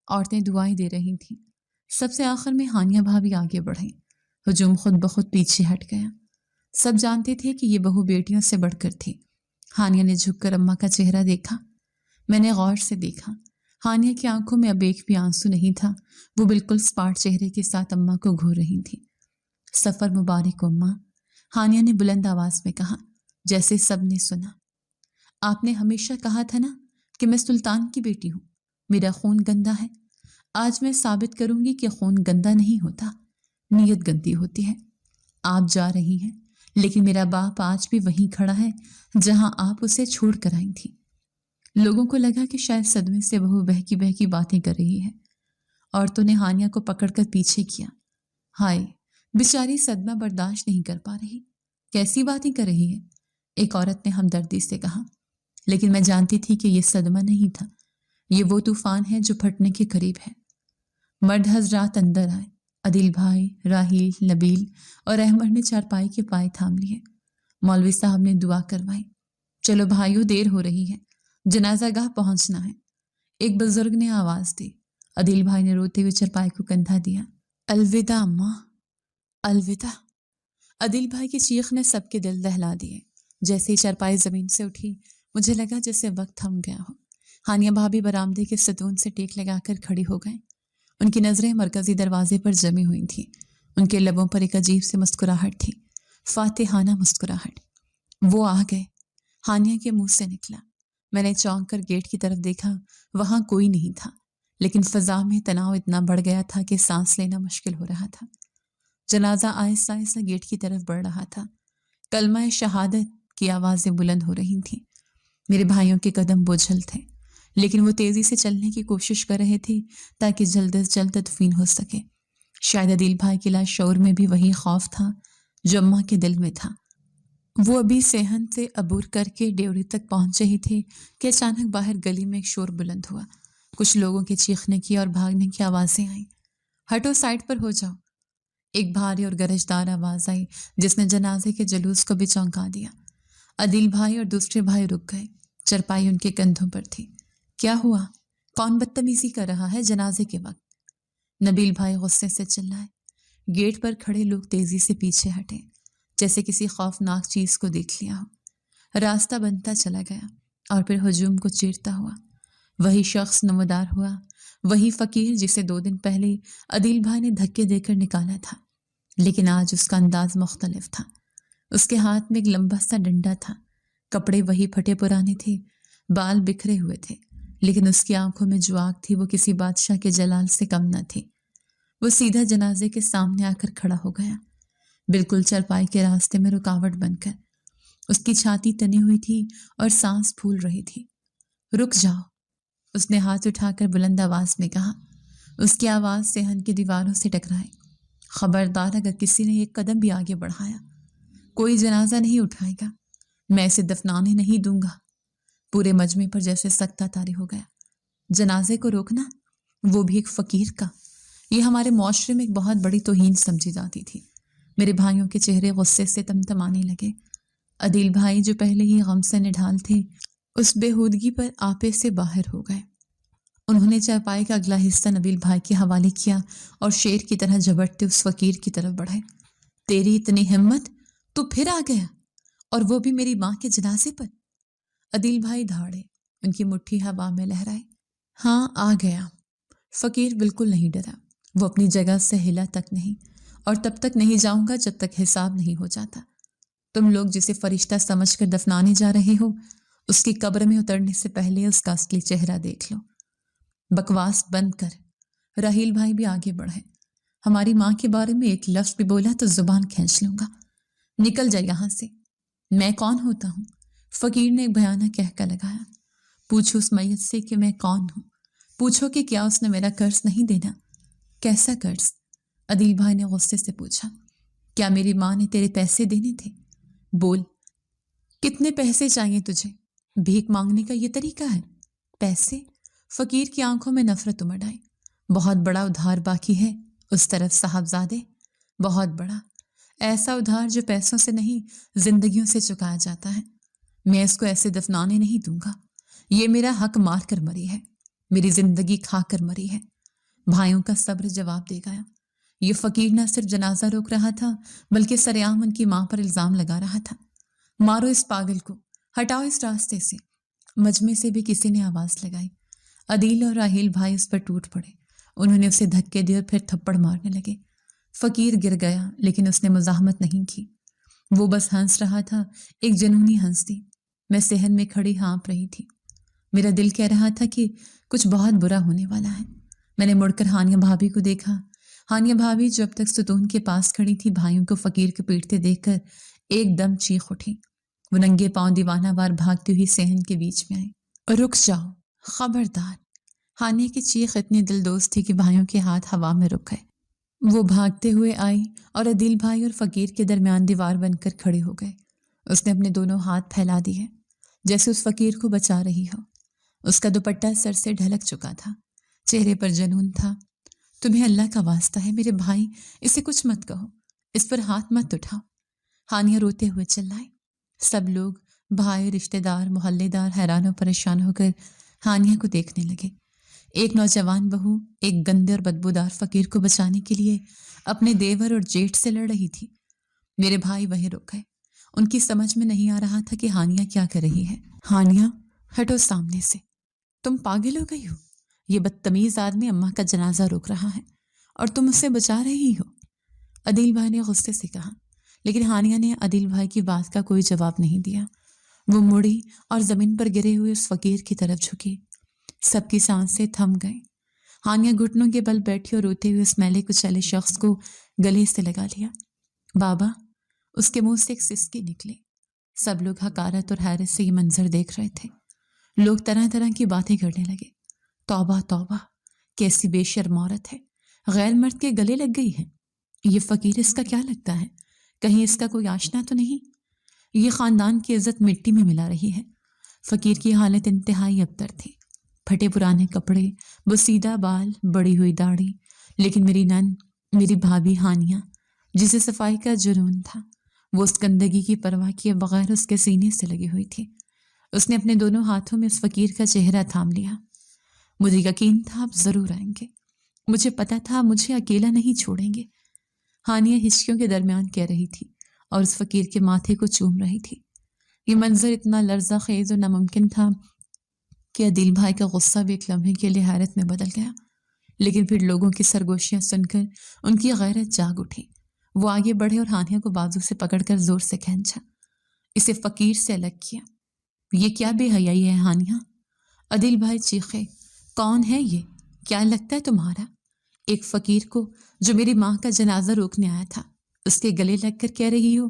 عورتیں دعائیں دے رہی تھیں۔ سب سے آخر میں ہانیہ بھابھی آگے بڑھیں۔ ہجوم خود بخود پیچھے ہٹ گیا۔ سب جانتے تھے کہ یہ بہو بیٹیوں سے بڑھ کر تھی۔ ہانیہ نے جھک کر اماں کا چہرہ دیکھا۔ میں نے غور سے دیکھا۔ ہانیہ کی آنکھوں میں اب ایک بھی آنسو نہیں تھا، وہ بالکل سپاٹ چہرے کے ساتھ اماں کو گھور رہی تھی۔ سفر مبارک اماں، ہانیہ نے بلند آواز میں کہا، جیسے سب نے سنا۔ آپ نے ہمیشہ کہا تھا نا کہ میں سلطان کی بیٹی ہوں، میرا خون گندا ہے۔ آج میں ثابت کروں گی کہ خون گندا نہیں ہوتا، نیت گندی ہوتی ہے۔ آپ جا رہی ہیں، لیکن میرا باپ آج بھی وہیں کھڑا ہے جہاں آپ اسے چھوڑ کر آئی تھی۔ لوگوں کو لگا کہ شاید صدمے سے بہو بہکی بہکی باتیں کر رہی ہے۔ عورتوں نے ہانیہ کو پکڑ کر پیچھے کیا۔ ہائے، بیچاری صدمہ برداشت نہیں کر پا رہی، کیسی باتیں کر رہی ہے؟ ایک عورت نے ہمدردی سے کہا۔ لیکن میں جانتی تھی کہ یہ صدمہ نہیں تھا، یہ وہ طوفان ہے جو پھٹنے کے قریب ہے۔ مرد حضرات اندر آئے۔ عدیل بھائی، راحیل، نبیل اور احمد نے چارپائی کے پائے تھام لیے۔ مولوی صاحب نے دعا کروائی۔ چلو بھائیو، دیر ہو رہی ہے، جنازہ گاہ پہنچنا ہے، ایک بزرگ نے آواز دی۔ عدیل بھائی نے روتے ہوئے چارپائی کو کندھا دیا۔ الوداع اماں، الوداع۔ عدیل بھائی کی چیخ نے سب کے دل دہلا دیے۔ جیسے ہی چارپائی زمین سے اٹھی، مجھے لگا جیسے وقت تھم گیا ہو۔ ہانیہ بھابھی برآمدے کے ستون سے ٹیک لگا کر کھڑی ہو گئیں۔ ان کی نظریں مرکزی دروازے پر جمی ہوئی تھیں۔ ان کے لبوں پر ایک عجیب سی مسکراہٹ تھی، فاتحانہ مسکراہٹ۔ وہ آ گئے، ہانیہ کے منہ سے نکلا۔ میں نے چونک کر گیٹ کی طرف دیکھا، وہاں کوئی نہیں تھا، لیکن فضا میں تناؤ اتنا بڑھ گیا تھا کہ سانس لینا مشکل ہو رہا تھا۔ جنازہ آہستہ آہستہ گیٹ کی طرف بڑھ رہا تھا۔ کلمہ شہادت کی آوازیں بلند ہو رہی تھیں۔ میرے بھائیوں کے قدم بوجھل تھے، لیکن وہ تیزی سے چلنے کی کوشش کر رہے تھے تاکہ جلد از جلد تدفین ہو سکے۔ شاید عدیل بھائی کے لاشعور میں بھی وہی خوف تھا جو اماں کے دل میں تھا۔ وہ ابھی صحن سے عبور کر کے ڈیوڑی تک پہنچے ہی تھے کہ اچانک باہر گلی میں ایک شور بلند ہوا۔ کچھ لوگوں کے چیخنے کی اور بھاگنے کی آوازیں آئیں۔ ہٹو، سائڈ پر ہو جاؤ۔ ایک بھاری اور گرجدار آواز آئی جس نے جنازے کے جلوس کو بھی چونکا دیا۔ عدیل بھائی اور دوسرے بھائی رک گئے۔ چرپائی ان کے کندھوں پر تھی۔ کیا ہوا؟ کون بدتمیزی کر رہا ہے جنازے کے وقت؟ نبیل بھائی غصے سے چلائے۔ گیٹ پر کھڑے لوگ تیزی سے پیچھے ہٹے، جیسے کسی خوفناک چیز کو دیکھ لیا ہو۔ راستہ بنتا چلا گیا اور پھر ہجوم کو چیرتا ہوا۔ وہی شخص نمودار ہوا، وہی فقیر جسے 2 دن پہلے عدیل بھائی نے دھکے دے کر نکالا تھا، لیکن آج اس کا انداز مختلف تھا۔ اس کے ہاتھ میں ایک لمبا سا ڈنڈا تھا، کپڑے وہی پھٹے پرانے تھے، بال بکھرے ہوئے تھے، لیکن اس کی آنکھوں میں جو آگ تھی وہ کسی بادشاہ کے جلال سے کم نہ تھی۔ وہ سیدھا جنازے کے سامنے آ کر کھڑا ہو گیا، بالکل چرپائی کے راستے میں رکاوٹ بن کر۔ اس کی چھاتی تنی ہوئی تھی اور سانس پھول رہی تھی۔ رک جاؤ، اس نے ہاتھ اٹھا کر بلند آواز میں کہا۔ اس کی آواز صحن کی دیواروں سے ٹکرائی۔ خبردار، اگر کسی نے ایک قدم بھی آگے بڑھایا، کوئی جنازہ نہیں اٹھائے گا، میں اسے دفنانے نہیں دوں گا۔ پورے مجمع پر جیسے سکتہ طاری ہو گیا۔ جنازے کو روکنا، وہ بھی ایک فقیر کا، یہ ہمارے معاشرے میں ایک بہت بڑی توہین سمجھی جاتی تھی۔ میرے بھائیوں کے چہرے غصے سے تمتمانے لگے۔ عدیل بھائی جو پہلے ہی غم سے نڈھال تھے، اس بےہودگی پر آپے سے باہر ہو گئے۔ انہوں نے چارپائی کا اگلا حصہ نبیل بھائی کے حوالے کیا اور شیر کی طرح جھپٹتے اس فقیر کی طرف بڑھے۔ تیری اتنی ہمت، تو پھر آ گیا، اور وہ بھی میری ماں کے جنازے پر؟ عدیل بھائی دھاڑے، ان کی مٹھی ہوا میں لہرائے۔ ہاں آ گیا۔ فقیر بالکل نہیں ڈرا، وہ اپنی جگہ سے ہلا تک نہیں، اور تب تک نہیں جاؤں گا جب تک حساب نہیں ہو جاتا۔ تم لوگ جسے فرشتہ سمجھ کر دفنانے جا رہے ہو، اس کی قبر میں اترنے سے پہلے اس کا اصلی چہرہ دیکھ لو۔ بکواس بند کر۔ راہیل بھائی بھی آگے بڑھے۔ ہماری ماں کے بارے میں ایک لفظ بھی بولا تو زبان کھینچ لوں گا، نکل جا یہاں سے۔ میں کون ہوتا ہوں؟ فقیر نے ایک بھیانک کہکا لگایا۔ پوچھو اس میت سے کہ میں کون ہوں، پوچھو کہ کیا اس نے میرا قرض نہیں دینا۔ کیسا قرض؟ عدیل بھائی نے غصے سے پوچھا۔ کیا میری ماں نے تیرے پیسے دینے تھے؟ بول، کتنے پیسے چاہیے تجھے؟ بھیک مانگنے کا یہ طریقہ ہے؟ پیسے؟ فقیر کی آنکھوں میں نفرت امڑ آئی۔ بہت بڑا ادھار باقی ہے اس طرف صاحبزادے، بہت بڑا، ایسا ادھار جو پیسوں سے نہیں زندگیوں سے چکایا جاتا ہے۔ میں اس کو ایسے دفنانے نہیں دوں گا۔ یہ میرا حق مار کر مری ہے، میری زندگی کھا کر مری ہے۔ بھائیوں کا صبر جواب دے گیا۔ یہ فقیر نہ صرف جنازہ روک رہا تھا بلکہ سرعام ان کی ماں پر الزام لگا رہا تھا۔ مارو اس پاگل کو، ہٹاؤ اس راستے سے۔ مجمع سے بھی کسی نے آواز لگائی۔ عدیل اور راہیل بھائی اس پر ٹوٹ پڑے۔ انہوں نے اسے دھکے دیے اور پھر تھپڑ مارنے لگے۔ فقیر گر گیا لیکن اس نے مزاحمت نہیں کی، وہ بس ہنس رہا تھا، ایک جنونی ہنس تھی۔ میں صحن میں کھڑی ہانپ رہی تھی۔ میرا دل کہہ رہا تھا کہ کچھ بہت برا ہونے والا ہے۔ میں نے مڑ کر ہانیہ بھابھی کو دیکھا۔ ہانیہ بھابھی جو اب تک ستون کے پاس کھڑی تھی، بھائیوں کو فقیر کو پیٹتے دیکھ کر ایک دم چیخ اٹھی۔ وہ ننگے پاؤں دیوانہ وار بھاگتی ہوئی صحن کے بیچ میں آئی۔ رک جاؤ، خبردار۔ ہانیہ کی چیخ اتنی دلدوز تھی کہ بھائیوں کے ہاتھ ہوا میں رک گئے۔ وہ بھاگتے ہوئے آئی اور عدیل بھائی اور فقیر کے درمیان دیوار بن کر کھڑے ہو گئے۔ اس نے اپنے دونوں ہاتھ پھیلا دیے جیسے اس فقیر کو بچا رہی ہو۔ اس کا دوپٹہ سر سے ڈھلک چکا تھا، چہرے پر جنون تھا۔ تمہیں اللہ کا واسطہ ہے میرے بھائی، اسے کچھ مت کہو، اس پر ہاتھ مت اٹھاؤ۔ ہانیہ روتے ہوئے چلائے۔ سب لوگ، بھائی، رشتہ دار، محلے دار حیران و پریشان ہو کر ہانیہ کو دیکھنے لگے۔ ایک نوجوان بہو ایک گندے اور بدبودار فقیر کو بچانے کے لیے اپنے دیور اور جیٹھ سے لڑ رہی تھی۔ میرے بھائی وہیں رک گئے۔ ان کی سمجھ میں نہیں آ رہا تھا کہ ہانیہ کیا کر رہی ہے۔ ہانیہ، ہٹو سامنے سے، تم پاگل ہو گئی ہو؟ یہ بدتمیز آدمی اماں کا جنازہ روک رہا ہے اور تم اسے بچا رہی ہو؟ عدیل بھائی نے غصے سے کہا، لیکن ہانیہ نے عدیل بھائی کی بات کا کوئی جواب نہیں دیا۔ وہ مڑی اور زمین پر گرے ہوئے اس فقیر کی طرف جھکی۔ سب کی سانسیں تھم گئیں۔ ہانیہ گھٹنوں کے بل بیٹھی اور روتے ہوئے اس میلے کچیلے شخص کو گلے سے لگا لیا۔ بابا، اس کے منہ سے ایک سسکی نکلی۔ سب لوگ حقارت اور حیرت سے یہ منظر دیکھ رہے تھے۔ لوگ طرح طرح کی باتیں کرنے لگے۔ توبہ توبہ، کیسی بے شرم عورت ہے، غیر مرد کے گلے لگ گئی ہے۔ یہ فقیر اس کا کیا لگتا ہے؟ کہیں اس کا کوئی آشنا تو نہیں؟ یہ خاندان کی عزت مٹی میں ملا رہی ہے۔ فقیر کی حالت انتہائی ابتر تھی۔ پھٹے پرانے کپڑے، بسیدہ بال، بڑی ہوئی داڑھی، لیکن میری نند، میری بھابھی ہانیہ، جسے صفائی کا جنون تھا، وہ اس گندگی کی پرواہ کیے بغیر اس کے سینے سے لگی ہوئی تھی۔ اس نے اپنے دونوں ہاتھوں میں اس فقیر کا چہرہ تھام لیا۔ مجھے یقین تھا آپ ضرور آئیں گے، مجھے پتا تھا آپ مجھے اکیلا نہیں چھوڑیں گے، ہانیہ ہچکیوں کے درمیان کہہ رہی تھی اور اس فقیر کے ماتھے کو چوم رہی تھی۔ یہ منظر اتنا لرزہ خیز اور ناممکن تھا کہ عدیل بھائی کا غصہ بھی ایک لمحے کے لیے حیرت میں بدل گیا، لیکن پھر لوگوں کی سرگوشیاں سن کر ان کی غیرت جاگ اٹھی۔ وہ آگے بڑھے اور ہانیہ کو بازو سے پکڑ کر زور سے کھینچا، اسے فقیر سے الگ کیا۔ یہ کیا بے حیائی ہے ہانیہ؟ عدیل بھائی چیخے، کون ہے یہ؟ کیا لگتا ہے تمہارا؟ ایک فقیر کو جو میری ماں کا جنازہ روکنے آیا تھا، اس کے گلے لگ کر کہہ رہی ہو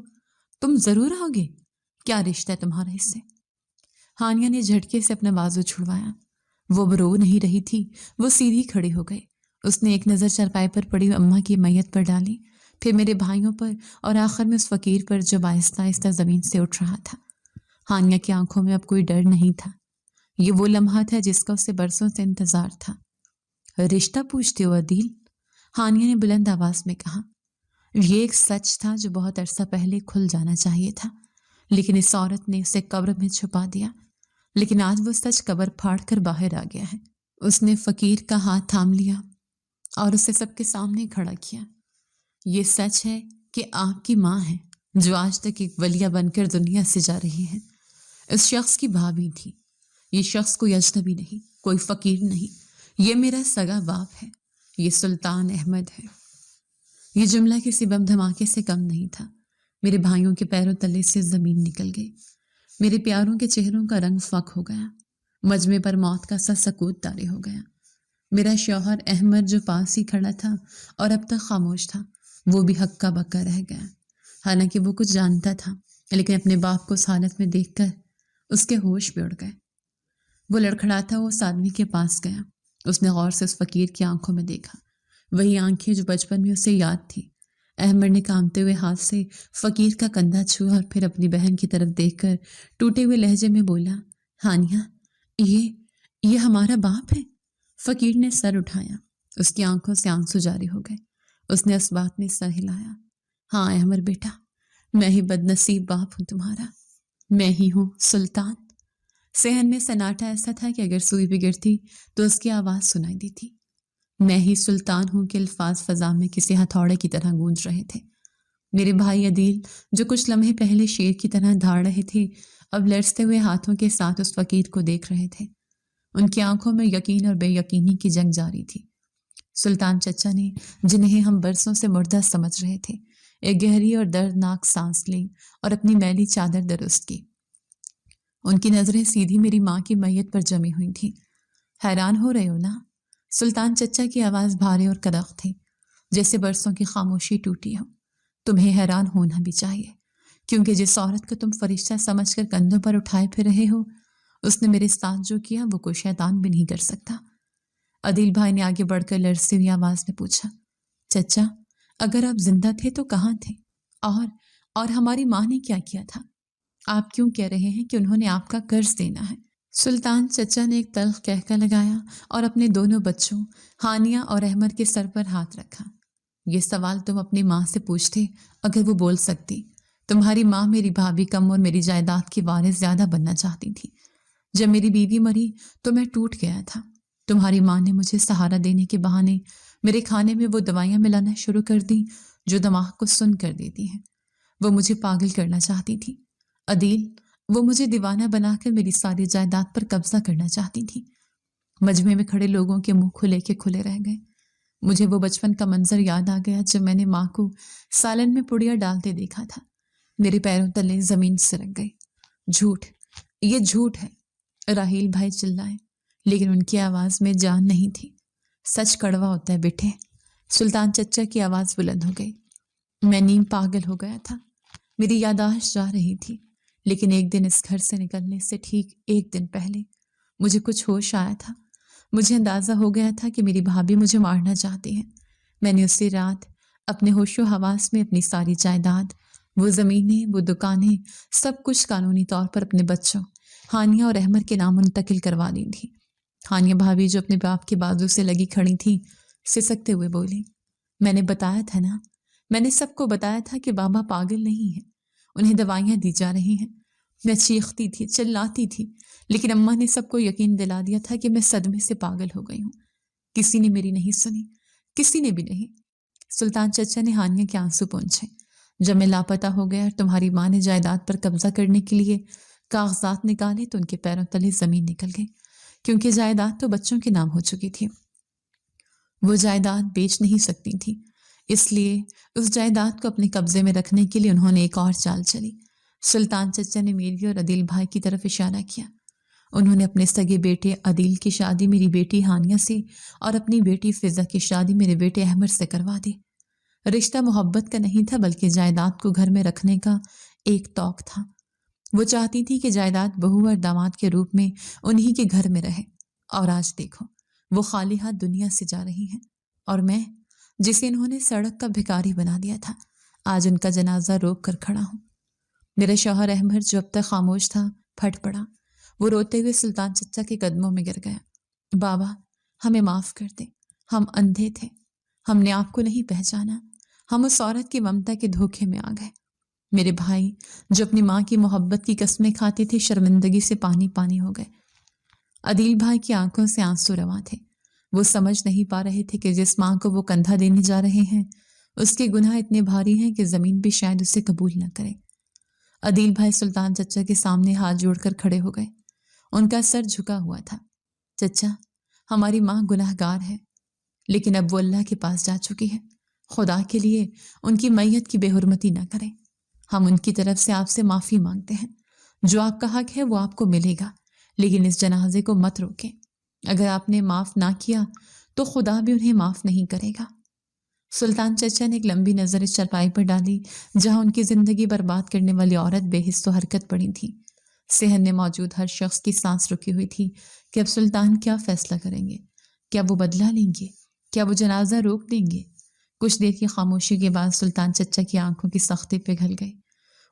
تم ضرور آؤ گے؟ کیا رشتہ ہے تمہارا اس سے؟ ہانیہ نے جھٹکے سے اپنا بازو چھڑوایا۔ وہ رو نہیں رہی تھی، وہ سیدھی کھڑی ہو گئی۔ اس نے ایک نظر چارپائی پر پڑی ہوئی اماں کی میت پر ڈالی، پھر میرے بھائیوں پر اور آخر میں اس فقیر پر جو آہستہ آہستہ زمین سے اٹھ رہا تھا۔ ہانیہ کی آنکھوں میں اب کوئی ڈر نہیں تھا۔ یہ وہ لمحہ تھا جس کا اسے برسوں سے انتظار تھا۔ رشتہ پوچھتے ہو عدیل؟ ہانیہ نے بلند آواز میں کہا۔ یہ ایک سچ تھا جو بہت عرصہ پہلے کھل جانا چاہیے تھا، لیکن اس عورت نے اسے قبر میں چھپا دیا۔ لیکن آج وہ سچ قبر پھاڑ کر باہر آ گیا ہے۔ اس نے فقیر کا ہاتھ تھام لیا اور اسے سب کے سامنے کھڑا کیا۔ یہ سچ ہے کہ آپ کی ماں ہے جو آج تک ایک ولیہ بن کر دنیا سے جا رہی ہے۔ اس شخص کی بھابھی تھی۔ یہ شخص کوئی اجنبی نہیں، کوئی فقیر نہیں، یہ میرا سگا باپ ہے، یہ سلطان احمد ہے۔ یہ جملہ کسی بم دھماکے سے کم نہیں تھا۔ میرے بھائیوں کے پیروں تلے سے زمین نکل گئی۔ میرے پیاروں کے چہروں کا رنگ فاق ہو گیا۔ مجمع پر موت کا سا سکوت طاری ہو گیا۔ میرا شوہر احمد جو پاس ہی کھڑا تھا اور اب تک خاموش تھا، وہ بھی ہکا بکا رہ گیا۔ حالانکہ وہ کچھ جانتا تھا، لیکن اپنے باپ کو اس حالت میں دیکھ کر اس کے ہوش بھی اڑ گئے۔ وہ لڑکھڑاتا ہوا اس آدمی کے پاس گیا۔ اس نے غور سے اس فقیر کی آنکھوں میں دیکھا، وہی آنکھیں جو بچپن میں اسے یاد تھی۔ احمد نے کانپتے ہوئے ہاتھ سے فقیر کا کندھا چھوا اور پھر اپنی بہن کی طرف دیکھ کر ٹوٹے ہوئے لہجے میں بولا، ہانیہ، یہ ہمارا باپ ہے؟ فقیر نے سر اٹھایا۔ اس کی آنکھوں سے آنسو جاری ہو گئے۔ اس نے اس بات میں سر ہلایا۔ ہاں احمد بیٹا، میں ہی بد نصیب باپ ہوں تمہارا، میں ہی ہوں سلطان۔ صحن میں سناٹا ایسا تھا کہ اگر سوئی بھی گرتی تو اس کی آواز سنائی دیتی۔ میں ہی سلطان ہوں کہ الفاظ فضا میں کسی ہتھوڑے کی طرح گونج رہے تھے۔ میرے بھائی عدیل جو کچھ لمحے پہلے شیر کی طرح دھاڑ رہے تھے، اب لرزتے ہوئے ہاتھوں کے ساتھ اس فقیر کو دیکھ رہے تھے۔ ان کی آنکھوں میں یقین اور بے یقینی کی جنگ جاری تھی۔ سلطان چچا نے، جنہیں ہم برسوں سے مردہ سمجھ رہے تھے، ایک گہری اور دردناک سانس لی اور اپنی میلی چادر درست کی۔ ان کی نظریں سیدھی میری ماں کی میت پر جمی ہوئی تھیں۔ حیران ہو رہے ہو نا؟ سلطان چچا کی آواز بھاری اور کڑک تھی، جیسے برسوں کی خاموشی ٹوٹی ہو۔ تمہیں حیران ہونا بھی چاہیے، کیونکہ جس عورت کو تم فرشتہ سمجھ کر کندھوں پر اٹھائے پھر رہے ہو، اس نے میرے ساتھ جو کیا وہ کوئی شیطان بھی نہیں کر سکتا۔ عدیل بھائی نے آگے بڑھ کر لرزتی ہوئی آواز میں پوچھا، چچا، اگر آپ زندہ تھے تو کہاں تھے؟ اور ہماری ماں نے کیا کیا تھا؟ آپ کیوں کہہ رہے ہیں کہ انہوں نے آپ کا قرض دینا ہے؟ سلطان چچا نے ایک تلخ کہکا لگایا اور اپنے دونوں بچوں ہانیہ اور احمد کے سر پر ہاتھ رکھا۔ یہ سوال تم اپنی ماں سے پوچھتے اگر وہ بول سکتی۔ تمہاری ماں میری بھابھی کم اور میری جائیداد کی وارث زیادہ بننا چاہتی تھی۔ جب میری بیوی مری تو میں ٹوٹ گیا تھا۔ تمہاری ماں نے مجھے سہارا دینے کے بہانے میرے کھانے میں وہ دوائیاں ملانا شروع کر دیں جو دماغ کو سن کر دیتی ہیں۔ وہ مجھے پاگل کرنا چاہتی تھی۔ عدیل، وہ مجھے دیوانہ بنا کر میری ساری جائیداد پر قبضہ کرنا چاہتی تھی۔ مجمع میں کھڑے لوگوں کے منہ کھلے کے کھلے رہ گئے۔ مجھے وہ بچپن کا منظر یاد آ گیا جب میں نے ماں کو سالن میں پڑیا ڈالتے دیکھا تھا۔ میرے پیروں تلے زمین سرک گئی۔ جھوٹ، یہ جھوٹ ہے، راہیل بھائی چلائے، لیکن ان کی آواز میں جان نہیں تھی۔ سچ کڑوا ہوتا ہے بیٹے۔ سلطان چچا کی آواز بلند ہو گئی۔ میں نیم پاگل ہو گیا تھا۔ میری یادداشت جا رہی تھی، لیکن ایک دن اس گھر سے نکلنے سے ٹھیک ایک دن پہلے مجھے کچھ ہوش آیا تھا۔ مجھے اندازہ ہو گیا تھا کہ میری بھابھی مجھے مارنا چاہتی ہے۔ میں نے اسی رات اپنے ہوش و حواس میں اپنی ساری جائیداد، وہ زمینیں، وہ دکانیں، سب کچھ قانونی طور پر اپنے بچوں ہانیہ اور احمد کے نام منتقل کروا دی تھی۔ ہانیہ بھابھی جو اپنے باپ کے بازو سے لگی کھڑی تھی، سسکتے ہوئے بولی، میں نے بتایا تھا نا، میں نے سب کو بتایا تھا کہ بابا پاگل نہیں ہے، انہیں دوائیاں دی جا رہی ہیں۔ میں چیختی تھی، چلاتی تھی، لیکن اماں نے سب کو یقین دلا دیا تھا کہ میں صدمے سے پاگل ہو گئی ہوں۔ کسی نے میری نہیں سنی، کسی نے بھی نہیں۔ سلطان چچا نے ہانیہ کے آنسو پونچھے۔ جب میں لاپتہ ہو گیا اور تمہاری ماں نے جائیداد پر قبضہ کرنے کے لیے کاغذات نکالے تو ان کے پیروں تلے زمین نکل گئی، کیونکہ جائیداد تو بچوں کے نام ہو چکی تھی۔ وہ جائیداد بیچ نہیں سکتی تھی، اس لیے اس جائیداد کو اپنے قبضے میں رکھنے کے لیے انہوں نے ایک اور چال چلی۔ سلطان چچا نے میری اور عدیل بھائی کی طرف اشارہ کیا۔ انہوں نے اپنے سگے بیٹے عدیل کی شادی میری بیٹی ہانیہ سے اور اپنی بیٹی فضا کی شادی میرے بیٹے احمد سے کروا دی۔ رشتہ محبت کا نہیں تھا، بلکہ جائیداد کو گھر میں رکھنے کا ایک توق تھا۔ وہ چاہتی تھی کہ جائیداد بہو اور داماد کے روپ میں انہی کے گھر میں رہے، اور آج دیکھو وہ خالی ہاتھ دنیا سے جا رہی ہیں، اور میں جسے انہوں نے سڑک کا بھکاری بنا دیا تھا، آج ان کا جنازہ روک کر کھڑا ہوں۔ میرے شوہر احمد جو اب تک خاموش تھا پھٹ پڑا۔ وہ روتے ہوئے سلطان چچا کے قدموں میں گر گیا۔ بابا، ہمیں معاف کر دیں، ہم اندھے تھے، ہم نے آپ کو نہیں پہچانا، ہم اس عورت کی ممتا کے دھوکے میں آ گئے۔ میرے بھائی جو اپنی ماں کی محبت کی قسمیں کھاتے تھے شرمندگی سے پانی پانی ہو گئے۔ عدیل بھائی کی آنکھوں سے آنسو رواں تھے۔ وہ سمجھ نہیں پا رہے تھے کہ جس ماں کو وہ کندھا دینے جا رہے ہیں اس کے گناہ اتنے بھاری ہیں کہ زمین بھی شاید اسے قبول نہ کرے۔ عدیل بھائی سلطان چچا کے سامنے ہاتھ جوڑ کر کھڑے ہو گئے۔ ان کا سر جھکا ہوا تھا۔ چچا، ہماری ماں گناہ گار ہے، لیکن اب وہ اللہ کے پاس جا چکی ہے۔ خدا کے لیے ان کی میت کی بے حرمتی نہ کریں۔ ہم ان کی طرف سے آپ سے معافی مانگتے ہیں۔ جو آپ کا حق ہے وہ آپ کو ملے گا، لیکن اس جنازے کو مت روکیں۔ اگر آپ نے معاف نہ کیا تو خدا بھی انہیں معاف نہیں کرے گا۔ سلطان چچا نے ایک لمبی نظر اس چرپائی پر ڈالی جہاں ان کی زندگی برباد کرنے والی عورت بے حس و حرکت پڑی تھی۔ صحن میں موجود ہر شخص کی سانس رکی ہوئی تھی کہ اب سلطان کیا فیصلہ کریں گے؟ کیا وہ بدلہ لیں گے؟ کیا وہ جنازہ روک دیں گے؟ کچھ دیر کی خاموشی کے بعد سلطان چچا کی آنکھوں کی سختی پگھل گئی۔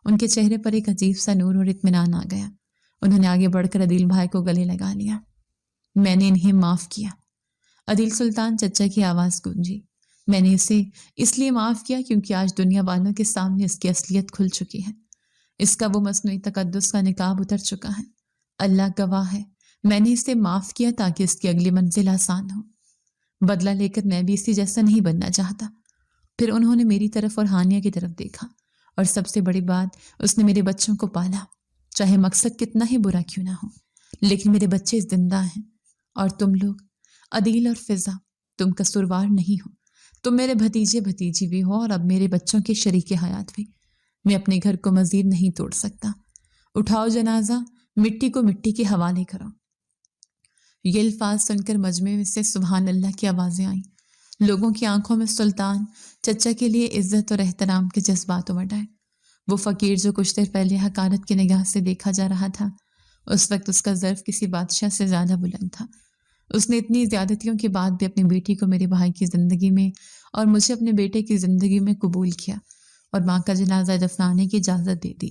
ان کے چہرے پر ایک عجیب سا نور اور اطمینان آ گیا۔ انہوں نے آگے بڑھ کر عدیل بھائی کو گلے لگا لیا۔ میں نے انہیں معاف کیا۔ عدیل سلطان چچا کی آواز گونجی۔ میں نے اسے اس لیے معاف کیا کیونکہ آج دنیا والوں کے سامنے اس کی اصلیت کھل چکی ہے۔ اس کا وہ مصنوعی تقدس کا نقاب اتر چکا ہے۔ اللہ گواہ ہے، میں نے اسے معاف کیا تاکہ اس کی اگلی منزل آسان ہو۔ بدلہ لے کر میں بھی اسی جیسا نہیں بننا چاہتا۔ پھر انہوں نے میری طرف اور ہانیہ کی طرف دیکھا، اور سب سے بڑی بات، اس نے میرے بچوں کو پالا۔ چاہے مقصد کتنا ہی برا کیوں نہ ہو، لیکن میرے بچے زندہ ہیں۔ اور تم لوگ، عدیل اور فضا، تم قصوروار نہیں ہو۔ تم میرے بھتیجے بھتیجی بھی ہو اور اب میرے بچوں کے شریک حیات بھی۔ میں اپنے گھر کو مزید نہیں توڑ سکتا۔ اٹھاؤ جنازہ، مٹی کو مٹی کے حوالے کرو۔ یہ الفاظ سن کر مجمع میں سے سبحان اللہ کی آوازیں آئیں۔ لوگوں کی آنکھوں میں سلطان چچا کے لیے عزت اور احترام کے جذبات امڑ آئے۔ وہ فقیر جو کچھ دیر پہلے حقارت کی نگاہ سے دیکھا جا رہا تھا، اس وقت اس کا ظرف کسی بادشاہ سے زیادہ بلند تھا۔ اس نے اتنی زیادتیوں کے بعد بھی اپنی بیٹی کو میرے بھائی کی زندگی میں اور مجھے اپنے بیٹے کی زندگی میں قبول کیا اور ماں کا جنازہ دفنانے کی اجازت دے دی۔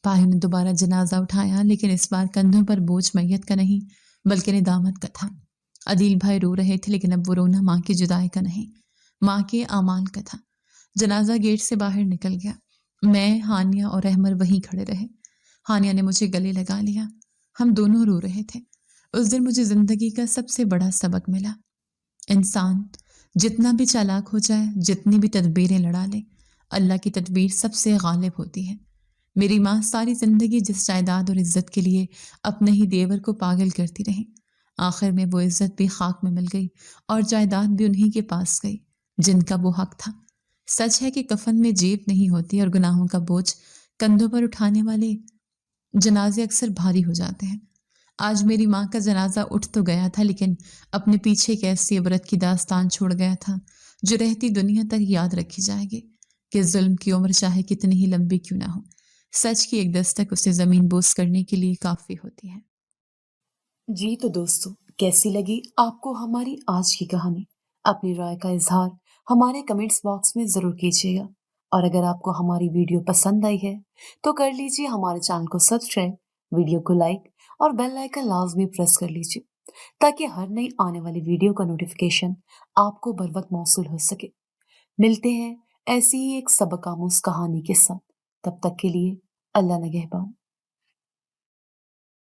بھائی نے دوبارہ جنازہ اٹھایا، لیکن اس بار کندھوں پر بوجھ میت کا نہیں بلکہ ندامت کا تھا۔ عدیل بھائی رو رہے تھے، لیکن اب وہ رونا ماں کی جدائی کا نہیں، ماں کے اعمال کا تھا۔ جنازہ گیٹ سے باہر نکل گیا۔ میں، ہانیہ اور احمر وہیں کھڑے رہے۔ ہانیہ نے مجھے گلے لگا لیا۔ ہم دونوں رو رہے تھے۔ اس دن مجھے زندگی کا سب سے بڑا سبق ملا۔ انسان جتنا بھی چالاک ہو جائے، جتنی بھی تدبیریں لڑا لے، اللہ کی تدبیر سب سے غالب ہوتی ہے۔ میری ماں ساری زندگی جس جائیداد اور عزت کے لیے اپنے ہی دیور کو پاگل کرتی رہی، آخر میں وہ عزت بھی خاک میں مل گئی اور جائیداد بھی انہی کے پاس گئی جن کا وہ حق تھا۔ سچ ہے کہ کفن میں جیب نہیں ہوتی اور گناہوں کا بوجھ کندھوں پر اٹھانے والے جنازے اکثر بھاری ہو جاتے ہیں۔ آج میری ماں کا جنازہ اٹھ تو گیا تھا، لیکن اپنے پیچھے ایک ایسی عبرت کی داستان چھوڑ گیا تھا جو رہتی دنیا تک یاد رکھی جائے گی کہ ظلم کی عمر چاہے کتنی ہی لمبی کیوں نہ ہو، سچ کی ایک دستک اسے زمین بوس کرنے کے لیے کافی ہوتی ہے۔ جی تو دوستو، کیسی لگی آپ کو ہماری آج کی کہانی؟ اپنی رائے کا اظہار ہمارے کمنٹس باکس میں ضرور کیجیے گا، اور اگر آپ کو ہماری ویڈیو پسند آئی ہے تو کر لیجیے ہمارے چینل کو سبسکرائب، ویڈیو کو لائک اور بیل آئیکن لازمی پریس کر لیجیے تاکہ ہر نئی آنے والی ویڈیو کا نوٹیفیکیشن آپ کو بر وقت موصول ہو سکے۔ ملتے ہیں ایسی ہی ایک سبق آموز کہانی کے ساتھ، تب تک کے لیے اللہ نگہبان۔